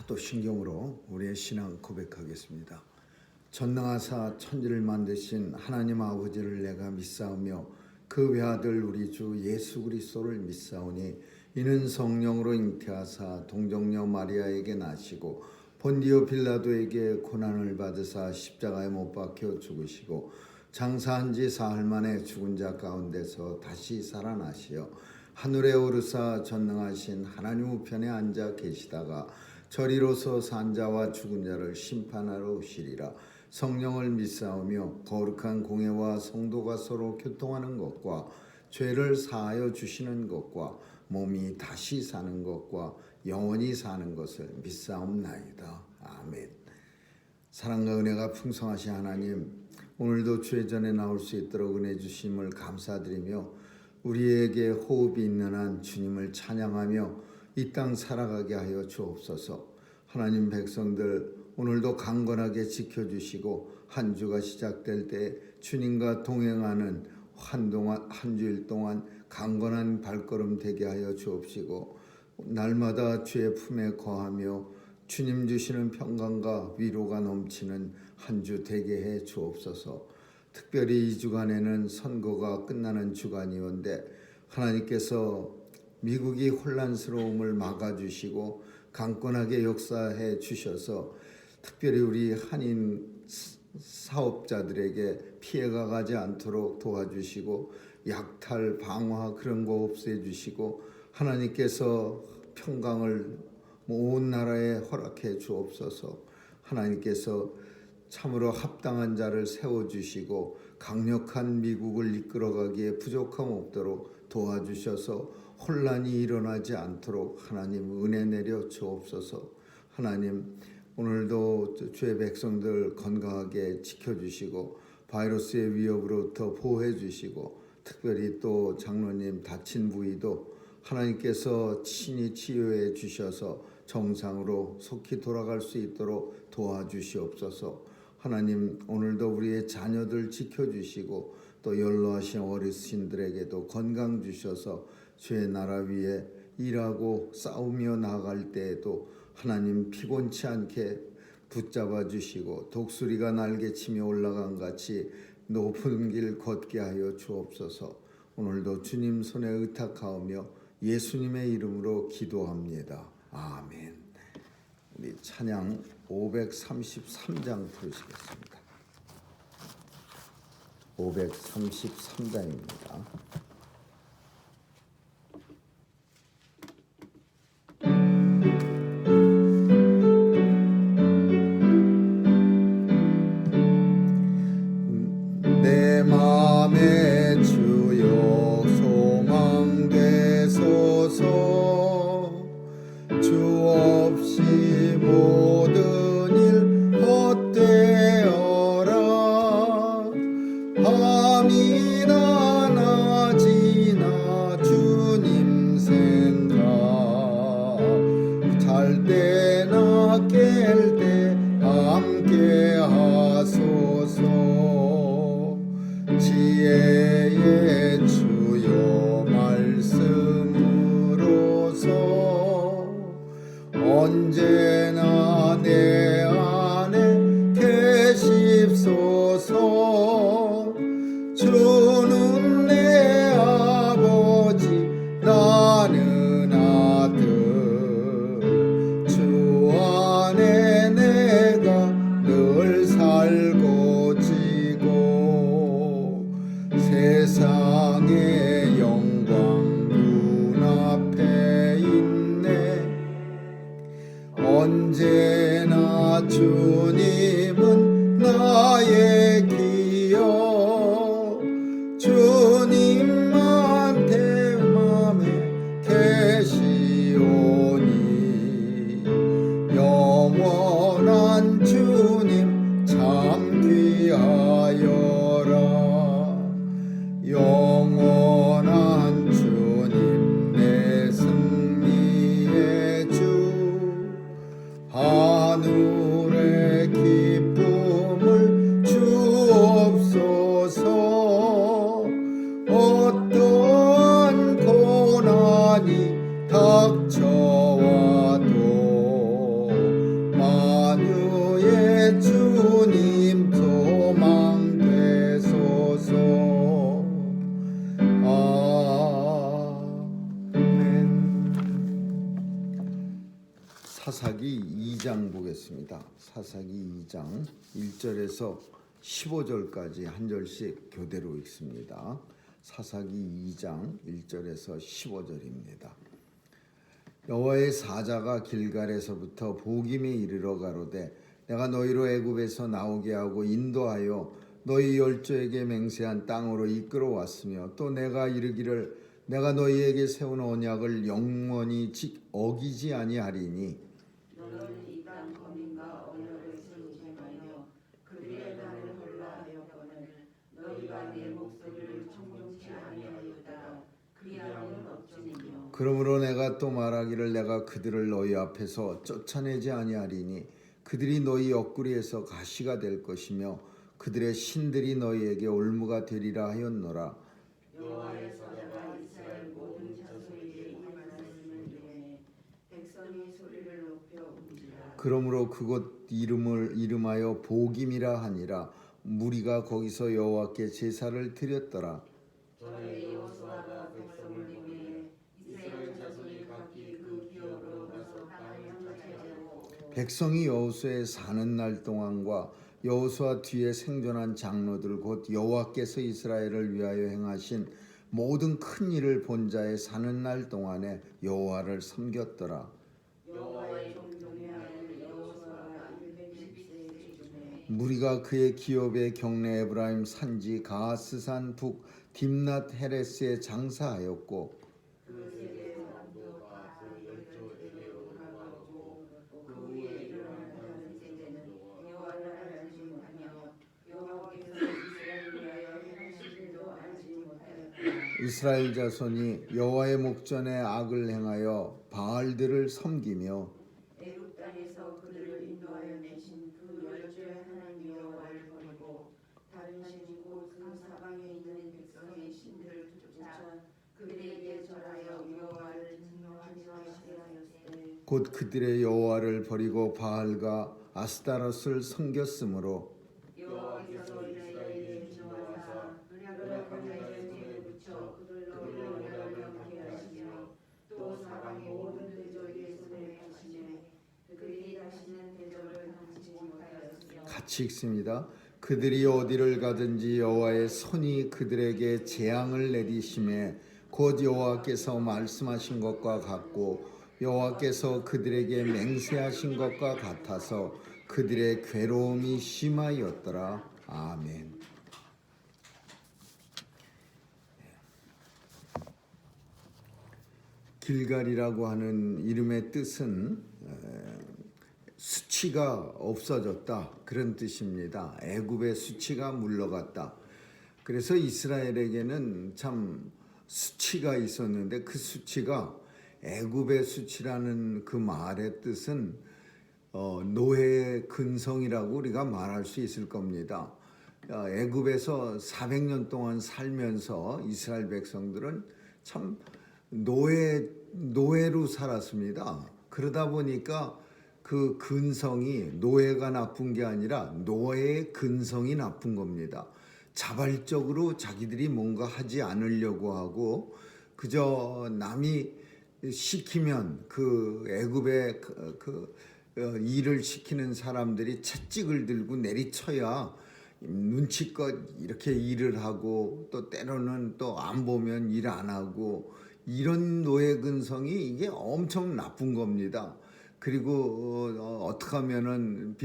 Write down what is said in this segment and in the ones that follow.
사도신경으로 우리의 신앙 고백하겠습니다. 전능하사 천지를 만드신 하나님 아버지를 내가 믿사오며 그 외아들 우리 주 예수 그리스도를 믿사오니 이는 성령으로 잉태하사 동정녀 마리아에게 나시고 본디오 빌라도에게 고난을 받으사 십자가에 못 박혀 죽으시고 장사한 지 사흘 만에 죽은 자 가운데서 다시 살아나시어 하늘에 오르사 전능하신 하나님 우편에 앉아 계시다가 저리로서 산 자와 죽은 자를 심판하러 오시리라. 성령을 믿사오며 거룩한 공회와 성도가 서로 교통하는 것과 죄를 사하여 주시는 것과 몸이 다시 사는 것과 영원히 사는 것을 믿사옵나이다. 아멘. 사랑과 은혜가 풍성하신 하나님, 오늘도 주의 전에 나올 수 있도록 은혜 주심을 감사드리며 우리에게 호흡이 있는 한 주님을 찬양하며 이 땅 살아가게 하여 주옵소서. 하나님 백성들 오늘도 강건하게 지켜주시고 한 주가 시작될 때 주님과 동행하는 한 주일 동안 강건한 발걸음 되게 하여 주옵시고 날마다 주의 품에 거하며 주님 주시는 평강과 위로가 넘치는 한 주 되게 해 주옵소서. 특별히 이 주간에는 선거가 끝나는 주간이온데 하나님께서 미국이 혼란스러움을 막아주시고 강건하게 역사해 주셔서 특별히 우리 한인 사업자들에게 피해가 가지 않도록 도와주시고 약탈, 방화 그런 거 없애주시고 하나님께서 평강을 온 나라에 허락해 주옵소서. 하나님께서 참으로 합당한 자를 세워주시고 강력한 미국을 이끌어가기에 부족함 없도록 도와주셔서 혼란이 일어나지 않도록 하나님 은혜 내려 주옵소서. 하나님 오늘도 주의 백성들 건강하게 지켜주시고 바이러스의 위협으로부터 보호해 주시고 특별히 또 장로님 다친 부위도 하나님께서 친히 치유해 주셔서 정상으로 속히 돌아갈 수 있도록 도와주시옵소서. 하나님 오늘도 우리의 자녀들 지켜주시고 또 연로하신 어르신들에게도 건강 주셔서 주의 나라 위에 일하고 싸우며 나아갈 때에도 하나님 피곤치 않게 붙잡아 주시고 독수리가 날개치며 올라간 같이 높은 길 걷게 하여 주옵소서. 오늘도 주님 손에 의탁하오며 예수님의 이름으로 기도합니다. 아멘. 우리 찬양 533장 부르시겠습니다. 533장입니다. 내 맘에 주여 소망 되소서. 주 없이 모든 일 헛되어라. 밤이나 낮이나 주님 생각 잘 때나 깰 때 함께 하소서. 지혜의 주여 말씀으로서 언제나 내 안에 계십소서. 주는 내 아버지 나는 아들. 주 안에 내가 늘 살고 지고 세상의 영광 눈앞에 있네. 언제나 주님은 나의 기여. 주님한테 맘에 계시오니 영원한 주님 참 귀하여라. 영원한 주님 내 승리의 주. 하늘의 기쁨을 주옵소서. 어떠한 고난이 닥쳐와도 사사기 2장 보겠습니다. 사사기 2장 1절에서 15절까지 한 절씩 교대로 읽습니다. 사사기 2장 1절에서 15절입니다. 여호와의 사자가 길갈에서부터 보김에 이르러 가로되 내가 너희로 애굽에서 나오게 하고 인도하여 너희 열조에게 맹세한 땅으로 이끌어왔으며 또 내가 이르기를 내가 너희에게 세운 언약을 영원히 어기지 아니하리니 너는 이 땅 거민과 언약을 세우지 말며 그들의 말을 헐라하였거늘 너희가 내 목소리를 청종치 아니하였다. 그리하면 어찌니며 그러므로 내가 또 말하기를 내가 그들을 너희 앞에서 쫓아내지 아니하리니 그들이 너희 옆구리에서 가시가 될 것이며 그들의 신들이 너희에게 올무가 되리라 하였노라. 여호와의 사자가 이스라엘 모든 자손에게 이 말씀을 이르매 백성이 소리를 높여 울지라. 그러므로 그곳 이름을 이름하여 보김이라 하니라. 무리가 거기서 여호와께 제사를 드렸더라. 저의 여호수아가 백성을 보내 이스라엘 자손이 각기 그 기업으로 가서 땅을 차지하고 백성이 여호수아에 사는 날 동안과 여호수아 뒤에 생존한 장로들 곧 여호와께서 이스라엘을 위하여 행하신 모든 큰 일을 본 자의 사는 날 동안에 여호와를 섬겼더라. 여호와의 종종의 아들 여호수아가 110세에 이르매 무리가 그의 기업의 경내 에브라임 산지 가하스산 북 딥낫 헤레스에 장사하였고 그 세계 사람도 다 열조에게로 돌아가고 그 위에 일어나는 세대는 여호와를 알지 못하며 여호와께서 이스라엘을 위하여 행하신 일도 알지 못하였다. 이스라엘 자손이 여호와의 목전에 악을 행하여 바알들을 섬기며 애굽 땅에서 그들을 인도하여 내신 그 열조의 하나님 여호와를 버리고 다른 신 곧 그 사방에 있는 백성의 신들을 쫓아 그들에게 절하여 여호와를 증오하지 마시라 하였으되 곧 그들의 여호와를 버리고 바알과 아스타롯을 섬겼으므로 여호와께서 이스라엘에게 진노하사 그들을 자기의 붙여 그들로 언약을 명케 하시며 또 사방의 모든 대적의 손에 하시매 그들이 다시는 대적을 당치 못하였으며 같이 읽습니다. 그들이 어디를 가든지 여호와의 손이 그들에게 재앙을 내리심에 곧 여호와께서 말씀하신 것과 같고 여호와께서 그들에게 맹세하신 것과 같아서 그들의 괴로움이 심하였더라. 아멘. 길갈이라고 하는 이름의 뜻은 수치가 없어졌다 그런 뜻입니다. 애굽의 수치가 물러갔다. 그래서 이스라엘에게는 참 수치가 있었는데 그 수치가 애굽의 수치라는 그 말의 뜻은 노예의 근성이라고 우리가 말할 수 있을 겁니다. 애굽에서 400년 동안 살면서 이스라엘 백성들은 참 노예로 살았습니다. 그러다 보니까 그 근성이 노예가 나쁜 게 아니라 노예의 근성이 나쁜 겁니다. 자발적으로 자기들이 뭔가 하지 않으려고 하고 그저 남이 시키면 그 애굽의 일을 시키는 사람들이 채찍을 들고 내리쳐야 눈치껏 이렇게 일을 하고 또 때로는 또 안 보면 일 안 하고 이런 노예 근성이 이게 엄청 나쁜 겁니다. 그리고 어떻게 하면은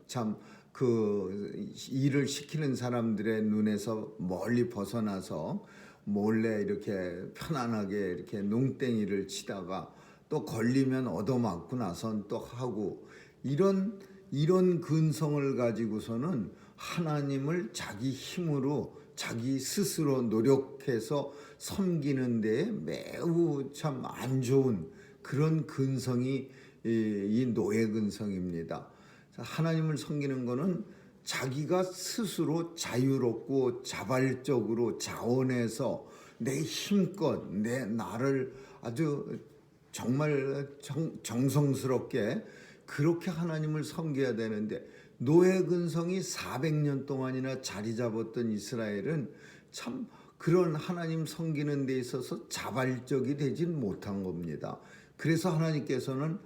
참 그 일을 시키는 사람들의 눈에서 멀리 벗어나서 몰래 이렇게 편안하게 이렇게 농땡이를 치다가 또 걸리면 얻어맞고 나선 또 하고 이런 근성을 가지고서는 하나님을 자기 힘으로 자기 스스로 노력해서 섬기는 데 매우 참 안 좋은 그런 근성이 이 노예 근성입니다. 하나님을 섬기는 것은 자기가 스스로 자유롭고 자발적으로 자원해서 내 힘껏 나를 아주 정말 정성스럽게 그렇게 하나님을 섬겨야 되는데 노예 근성이 400년 동안이나 자리 잡았던 이스라엘은 참 그런 하나님 섬기는 데 있어서 자발적이 되진 못한 겁니다. 그래서 하나님께서는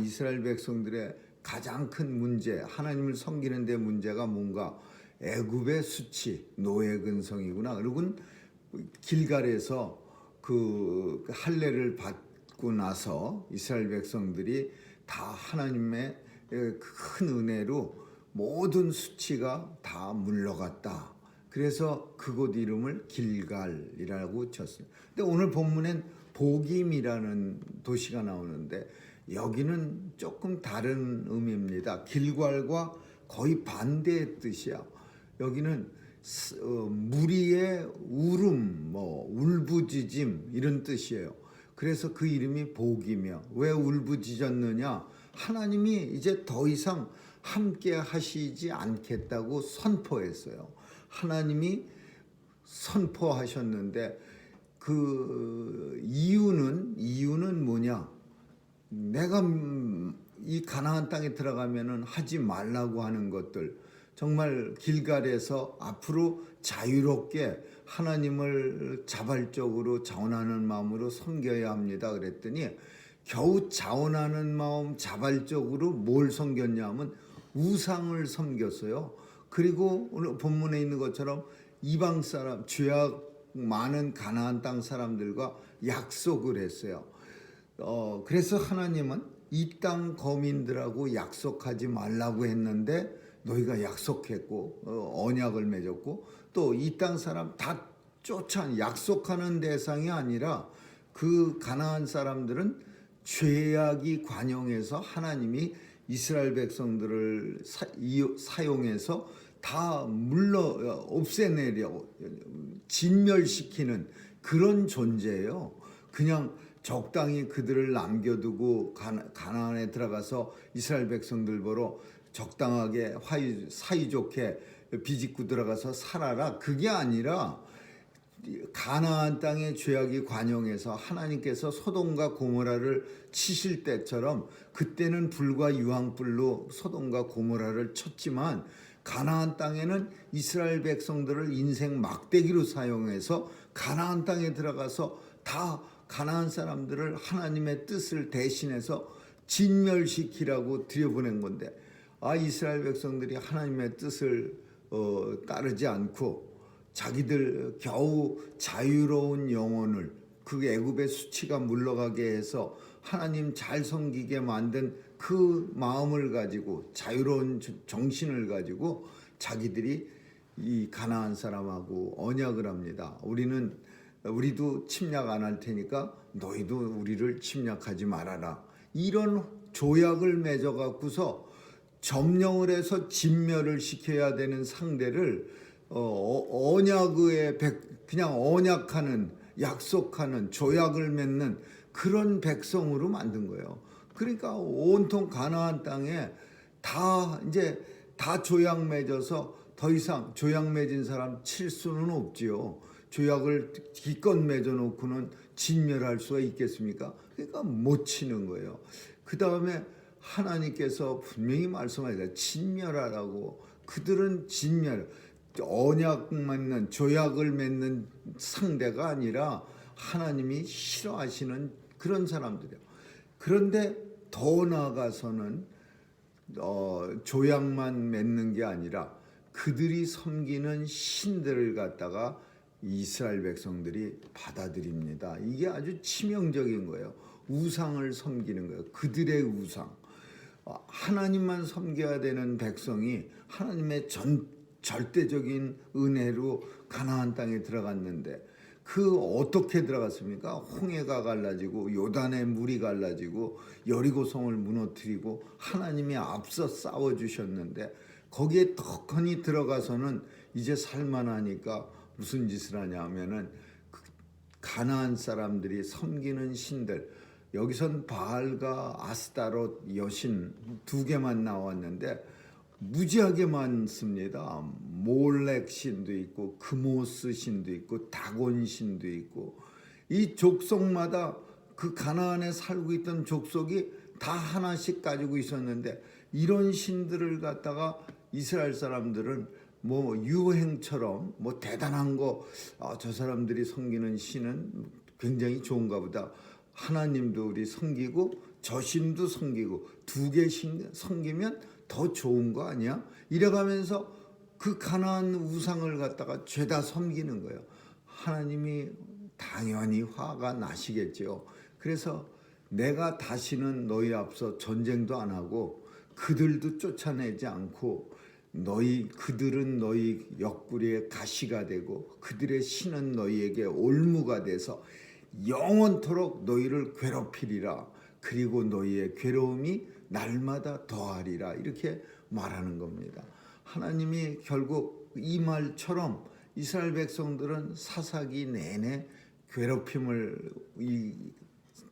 이스라엘 백성들의 가장 큰 문제, 하나님을 섬기는 데 문제가 뭔가 애굽의 수치, 노예 근성이구나. 그리고 길갈에서 그 할례를 받고 나서 이스라엘 백성들이 다 하나님의 큰 은혜로 모든 수치가 다 물러갔다. 그래서 그곳 이름을 길갈이라고 쳤어요. 근데 오늘 본문엔 보김이라는 도시가 나오는데 여기는 조금 다른 의미입니다. 길갈과 거의 반대의 뜻이야. 여기는 무리의 울음, 울부짖음 이런 뜻이에요. 그래서 그 이름이 복이며, 왜 울부짖었느냐? 하나님이 이제 더 이상 함께 하시지 않겠다고 선포했어요. 하나님이 선포하셨는데 그 이유는 뭐냐? 내가 이 가나안 땅에 들어가면은 하지 말라고 하는 것들, 정말 길갈에서 앞으로 자유롭게 하나님을 자발적으로 자원하는 마음으로 섬겨야 합니다. 그랬더니 겨우 자원하는 마음 자발적으로 뭘 섬겼냐면 우상을 섬겼어요. 그리고 오늘 본문에 있는 것처럼 이방 사람, 죄악 많은 가나안 땅 사람들과 약속을 했어요. 그래서 하나님은 이 땅 거민들하고 약속하지 말라고 했는데 너희가 약속했고 언약을 맺었고 또 이 땅 사람 다 쫓아 약속하는 대상이 아니라 그 가나안 사람들은 죄악이 관영해서 하나님이 이스라엘 백성들을 사용해서 다 없애내려 진멸시키는 그런 존재예요. 그냥 적당히 그들을 남겨두고 가나안에 들어가서 이스라엘 백성들 보러 적당하게 사이좋게 비집고 들어가서 살아라. 그게 아니라 가나안 땅의 죄악이 관영해서 하나님께서 소돔과 고모라를 치실 때처럼 그때는 불과 유황불로 소돔과 고모라를 쳤지만 가나안 땅에는 이스라엘 백성들을 인생 막대기로 사용해서 가나안 땅에 들어가서 다 가나안 사람들을 하나님의 뜻을 대신해서 진멸시키라고 들여보낸 건데 이스라엘 백성들이 하나님의 뜻을 따르지 않고 자기들 겨우 자유로운 영혼을 그 애굽의 수치가 물러가게 해서 하나님 잘 섬기게 만든 그 마음을 가지고 자유로운 정신을 가지고 자기들이 이 가나안 사람하고 언약을 합니다. 우리도 침략 안 할 테니까 너희도 우리를 침략하지 말아라. 이런 조약을 맺어 갖고서 점령을 해서 진멸을 시켜야 되는 상대를 그냥 언약하는, 약속하는, 조약을 맺는 그런 백성으로 만든 거예요. 그러니까 온통 가나안 땅에 다 조약 맺어서 더 이상 조약 맺은 사람 칠 수는 없지요. 조약을 기껏 맺어놓고는 진멸할 수가 있겠습니까? 그러니까 못 치는 거예요. 그 다음에 하나님께서 분명히 말씀하셨어요. 진멸하라고. 그들은 언약 맺는, 조약을 맺는 상대가 아니라 하나님이 싫어하시는 그런 사람들이에요. 그런데 더 나아가서는 조약만 맺는 게 아니라 그들이 섬기는 신들을 갖다가 이스라엘 백성들이 받아들입니다. 이게 아주 치명적인 거예요. 우상을 섬기는 거예요. 그들의 우상. 하나님만 섬겨야 되는 백성이 하나님의 절대적인 은혜로 가나안 땅에 들어갔는데 어떻게 들어갔습니까? 홍해가 갈라지고 요단의 물이 갈라지고 여리고성을 무너뜨리고 하나님이 앞서 싸워주셨는데 거기에 덕하니 들어가서는 이제 살만하니까 무슨 짓을 하냐 하면은 가나안 사람들이 섬기는 신들, 여기선 바알과 아스타롯 여신 두 개만 나왔는데 무지하게 많습니다. 몰렉 신도 있고 그모스 신도 있고 다곤 신도 있고 이 족속마다 그 가나안에 살고 있던 족속이 다 하나씩 가지고 있었는데 이런 신들을 갖다가 이스라엘 사람들은 유행처럼 대단한 거 저 사람들이 섬기는 신은 굉장히 좋은가 보다. 하나님도 우리 섬기고 저 신도 섬기고 2개 섬기면 더 좋은 거 아니야? 이래가면서 그 가나안 우상을 갖다가 죄다 섬기는 거예요. 하나님이 당연히 화가 나시겠죠. 그래서 내가 다시는 너희 앞서 전쟁도 안 하고 그들도 쫓아내지 않고 그들은 너희 옆구리에 가시가 되고 그들의 신은 너희에게 올무가 돼서 영원토록 너희를 괴롭히리라. 그리고 너희의 괴로움이 날마다 더하리라. 이렇게 말하는 겁니다. 하나님이 결국 이 말처럼 이스라엘 백성들은 사사기 내내 괴롭힘을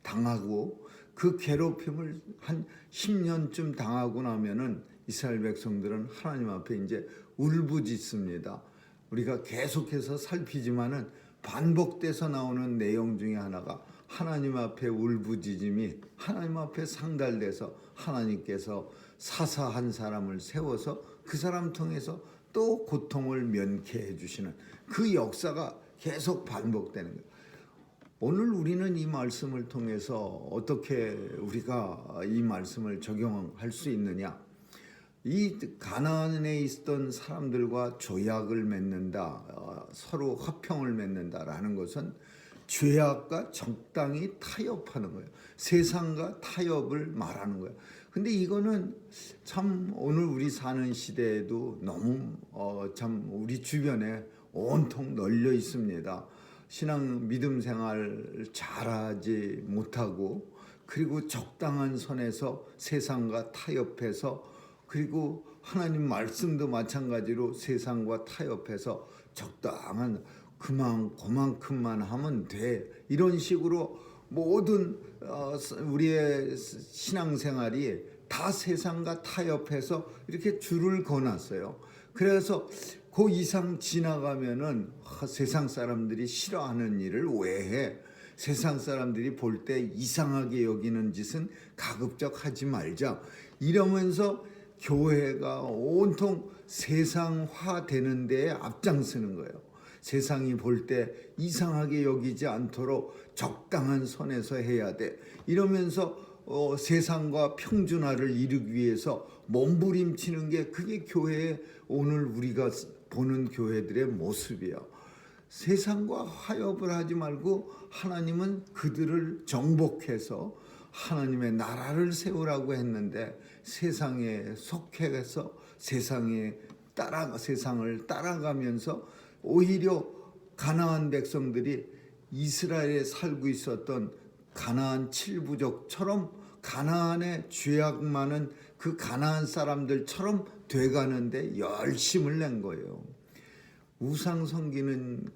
당하고 그 괴롭힘을 한 10년쯤 당하고 나면은 이스라엘 백성들은 하나님 앞에 이제 울부짖습니다. 우리가 계속해서 살피지만은 반복돼서 나오는 내용 중에 하나가 하나님 앞에 울부짖음이 하나님 앞에 상달돼서 하나님께서 사사 한 사람을 세워서 그 사람 통해서 또 고통을 면케해 주시는 그 역사가 계속 반복되는 거예요. 오늘 우리는 이 말씀을 통해서 어떻게 우리가 이 말씀을 적용할 수 있느냐? 이 가나안에 있던 사람들과 조약을 맺는다, 서로 화평을 맺는다라는 것은 죄악과 적당히 타협하는 거예요. 세상과 타협을 말하는 거예요. 근데 이거는 참 오늘 우리 사는 시대에도 너무 참 우리 주변에 온통 널려 있습니다. 신앙 믿음 생활 잘하지 못하고 그리고 적당한 선에서 세상과 타협해서 그리고 하나님 말씀도 마찬가지로 세상과 타협해서 적당한 그만큼만 하면 돼. 이런 식으로 모든 우리의 신앙생활이 다 세상과 타협해서 이렇게 줄을 그어놨어요. 그래서 그 이상 지나가면은 세상 사람들이 싫어하는 일을 왜 해? 세상 사람들이 볼 때 이상하게 여기는 짓은 가급적 하지 말자. 이러면서 교회가 온통 세상화 되는 데에 앞장서는 거예요. 세상이 볼 때 이상하게 여기지 않도록 적당한 선에서 해야 돼. 이러면서 세상과 평준화를 이루기 위해서 몸부림치는 게 그게 교회의 오늘 우리가 보는 교회들의 모습이에요. 세상과 화협을 하지 말고 하나님은 그들을 정복해서 하나님의 나라를 세우라고 했는데 세상에 속해서 세상을 따라가면서 오히려 가나안 백성들이 이스라엘에 살고 있었던 가나안 7부족처럼 가나안의 죄악 많은 그 가나안 사람들처럼 돼가는데 열심을 낸 거예요. 우상 섬기는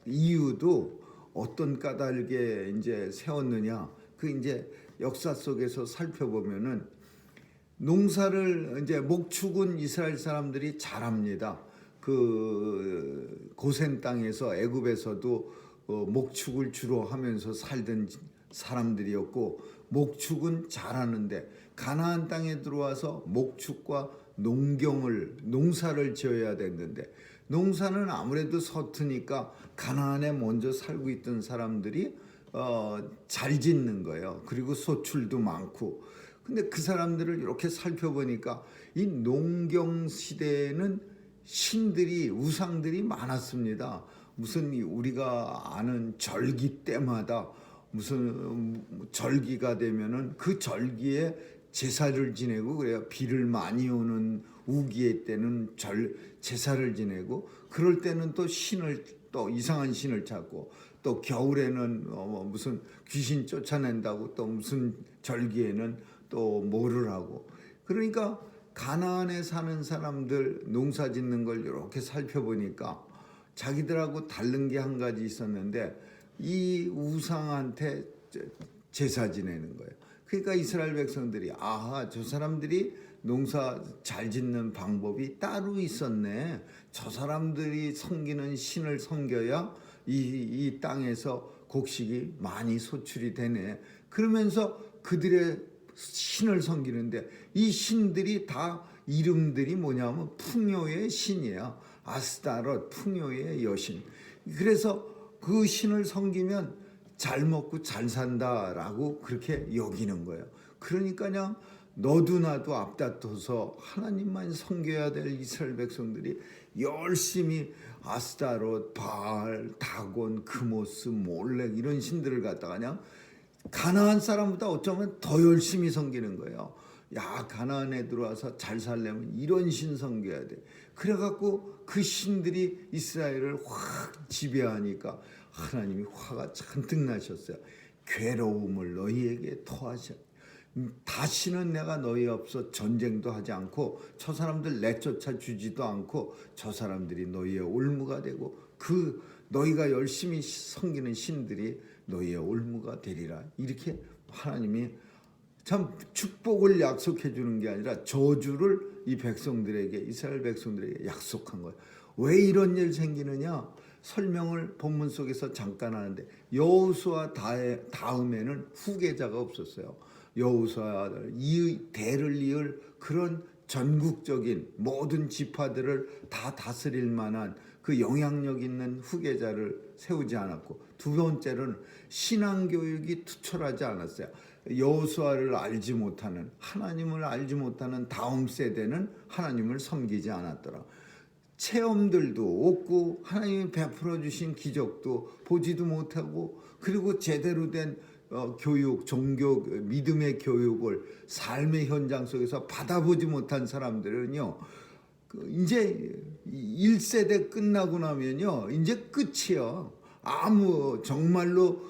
이유도 어떤 까닭에 이제 세웠느냐? 그 이제 역사 속에서 살펴보면은 농사를 이제 목축은 이스라엘 사람들이 잘합니다. 그 고센 땅에서 애굽에서도 목축을 주로 하면서 살던 사람들이었고 목축은 잘하는데 가나안 땅에 들어와서 목축과 농사를 지어야 됐는데 농사는 아무래도 서투니까 가나안에 먼저 살고 있던 사람들이 잘 짓는 거예요. 그리고 소출도 많고. 근데 그 사람들을 이렇게 살펴보니까 이 농경 시대에는 신들이 우상들이 많았습니다. 무슨 우리가 아는 절기 때마다 무슨 절기가 되면은 그 절기에 제사를 지내고 그래요. 비를 많이 오는 우기의 때는 제사를 지내고 그럴 때는 또 이상한 신을 찾고 또 겨울에는 무슨 귀신 쫓아낸다고 또 무슨 절기에는 또 뭐를 하고 그러니까 가나안에 사는 사람들 농사 짓는 걸 이렇게 살펴보니까 자기들하고 다른 게 한 가지 있었는데 이 우상한테 제사 지내는 거예요. 그러니까 이스라엘 백성들이 저 사람들이 농사 잘 짓는 방법이 따로 있었네. 저 사람들이 섬기는 신을 섬겨야 이 땅에서 곡식이 많이 소출이 되네. 그러면서 그들의 신을 섬기는데 이 신들이 다 이름들이 뭐냐면 풍요의 신이에요. 아스타롯, 풍요의 여신. 그래서 그 신을 섬기면 잘 먹고 잘 산다라고 그렇게 여기는 거예요. 그러니까 그냥 너도 나도 앞다퉈서 하나님만 섬겨야 될 이스라엘 백성들이 열심히 아스타롯, 바알, 다곤, 그모스, 몰렉 이런 신들을 갖다가 그냥 가나안 사람보다 어쩌면 더 열심히 섬기는 거예요. 야, 가나안에 들어와서 잘 살려면 이런 신 섬겨야 돼. 그래갖고 그 신들이 이스라엘을 확 지배하니까 하나님이 화가 잔뜩 나셨어요. 괴로움을 너희에게 토하셔. 다시는 내가 너희 앞서 전쟁도 하지 않고 저 사람들 내쫓아 주지도 않고 저 사람들이 너희의 올무가 되고 그 너희가 열심히 섬기는 신들이 너희의 올무가 되리라. 이렇게 하나님이 참 축복을 약속해 주는 게 아니라 저주를 이 백성들에게, 이스라엘 백성들에게 약속한 거예요. 왜 이런 일 생기느냐? 설명을 본문 속에서 잠깐 하는데 여호수아 다음에는 후계자가 없었어요. 여호수아 대를 이을 그런 전국적인 모든 지파들을 다 다스릴 만한 그 영향력 있는 후계자를 세우지 않았고, 두 번째로는 신앙교육이 투철하지 않았어요. 여호수아를 알지 못하는, 하나님을 알지 못하는 다음 세대는 하나님을 섬기지 않았더라. 체험들도 없고 하나님이 베풀어 주신 기적도 보지도 못하고, 그리고 제대로 된 교육, 종교, 믿음의 교육을 삶의 현장 속에서 받아보지 못한 사람들은요, 이제 1세대 끝나고 나면요, 이제 끝이요. 정말로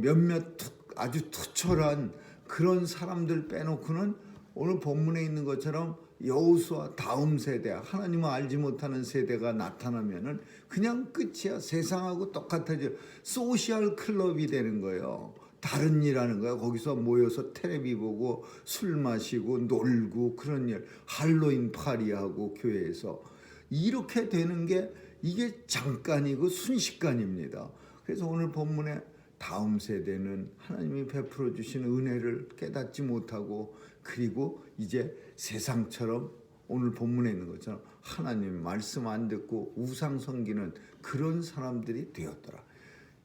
몇몇 아주 투철한 그런 사람들 빼놓고는 오늘 본문에 있는 것처럼 여호수아 다음 세대, 하나님을 알지 못하는 세대가 나타나면은 그냥 끝이야. 세상하고 똑같아져. 소셜 클럽이 되는 거예요. 다른 일 하는 거야. 거기서 모여서 텔레비 보고 술 마시고 놀고 그런 일, 할로윈 파리하고 교회에서 이렇게 되는 게 이게 잠깐이고 순식간입니다. 그래서 오늘 본문에 다음 세대는 하나님이 베풀어 주신 은혜를 깨닫지 못하고, 그리고 이제 세상처럼 오늘 본문에 있는 것처럼 하나님 말씀 안 듣고 우상 섬기는 그런 사람들이 되었더라.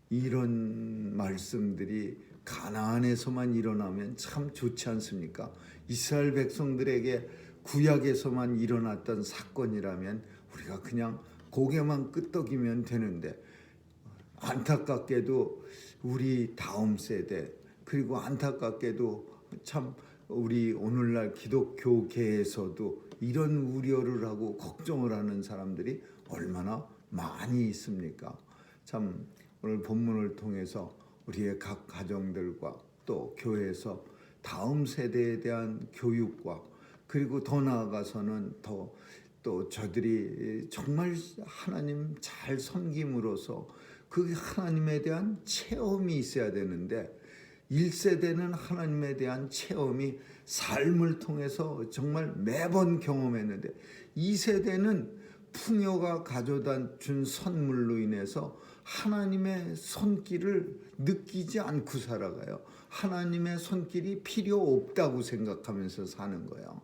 이런 말씀들이 가나안에서만 일어나면 참 좋지 않습니까? 이스라엘 백성들에게 구약에서만 일어났던 사건이라면 우리가 그냥 고개만 끄덕이면 되는데, 안타깝게도 우리 다음 세대, 그리고 안타깝게도 참 우리 오늘날 기독교계에서도 이런 우려를 하고 걱정을 하는 사람들이 얼마나 많이 있습니까? 참 오늘 본문을 통해서 우리의 각 가정들과 또 교회에서 다음 세대에 대한 교육과, 그리고 더 나아가서는 또 저들이 정말 하나님 잘 섬김으로써 그 하나님에 대한 체험이 있어야 되는데, 1세대는 하나님에 대한 체험이 삶을 통해서 정말 매번 경험했는데, 2세대는 풍요가 가져다 준 선물로 인해서 하나님의 손길을 느끼지 않고 살아가요. 하나님의 손길이 필요 없다고 생각하면서 사는 거예요.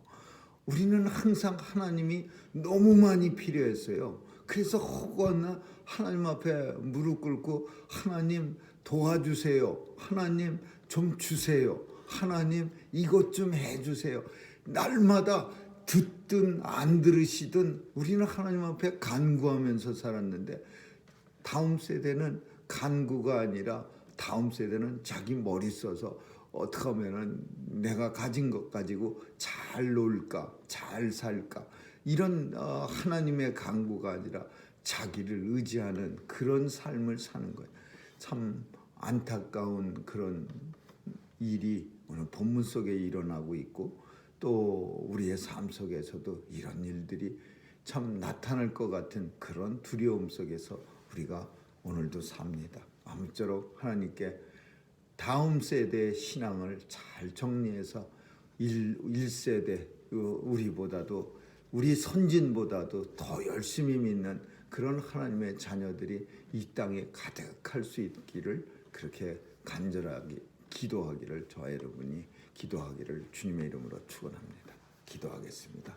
우리는 항상 하나님이 너무 많이 필요했어요. 그래서 혹여나 하나님 앞에 무릎 꿇고 하나님 도와주세요. 하나님 좀 주세요. 하나님 이것 좀 해주세요. 날마다 듣든 안 들으시든 우리는 하나님 앞에 간구하면서 살았는데, 다음 세대는 간구가 아니라 다음 세대는 자기 머리 써서 어떻게 하면은 내가 가진 것 가지고 잘 놀까, 잘 살까, 이런 하나님의 간구가 아니라 자기를 의지하는 그런 삶을 사는 거예요. 참 안타까운 그런 일이 오늘 본문 속에 일어나고 있고, 또 우리의 삶 속에서도 이런 일들이 참 나타날 것 같은 그런 두려움 속에서 우리가 오늘도 삽니다. 아무쪼록 하나님께 다음 세대의 신앙을 잘 정리해서 1세대 우리보다도, 우리 선진보다도 더 열심히 믿는 그런 하나님의 자녀들이 이 땅에 가득할 수 있기를, 그렇게 간절하게 기도하기를, 저와 여러분이 기도하기를 주님의 이름으로 축원합니다. 기도하겠습니다.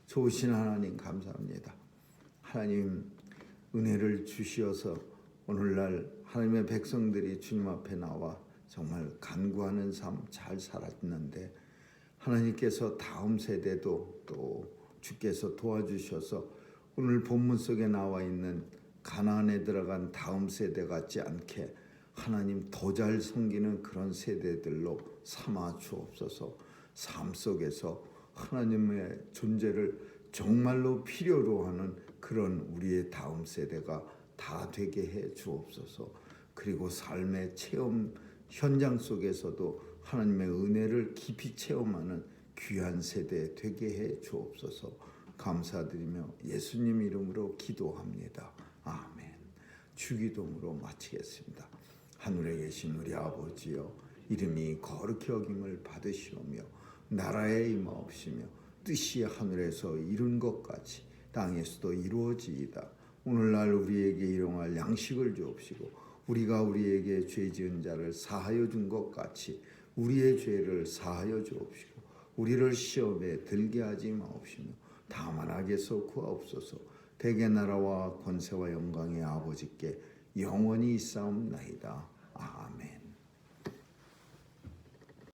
좋으신 하나님 감사합니다. 하나님 은혜를 주시어서 오늘날 하나님의 백성들이 주님 앞에 나와 정말 간구하는 삶 잘 살았는데 하나님께서 다음 세대도 또 주께서 도와주셔서 오늘 본문 속에 나와 있는 가나안에 들어간 다음 세대 같지 않게 하나님 더 잘 섬기는 그런 세대들로 삼아 주옵소서. 삶 속에서 하나님의 존재를 정말로 필요로 하는 그런 우리의 다음 세대가 다 되게 해 주옵소서. 그리고 삶의 체험 현장 속에서도 하나님의 은혜를 깊이 체험하는 귀한 세대 되게 해 주옵소서. 감사드리며 예수님 이름으로 기도합니다. 아멘. 주기도문으로 마치겠습니다. 하늘에 계신 우리 아버지여, 이름이 거룩히 여김을 받으시오며 나라에 임하옵시며 뜻이 하늘에서 이룬 것 같이 땅에서도 이루어지이다. 오늘날 우리에게 일용할 양식을 주옵시고 우리가 우리에게 죄 지은 자를 사하여 준 것 같이 우리의 죄를 사하여 주옵시고 우리를 시험에 들게 하지 마옵시며 다만 악에서 구하옵소서. 대개 나라와 권세와 영광의 아버지께 영원히 있사옵나이다.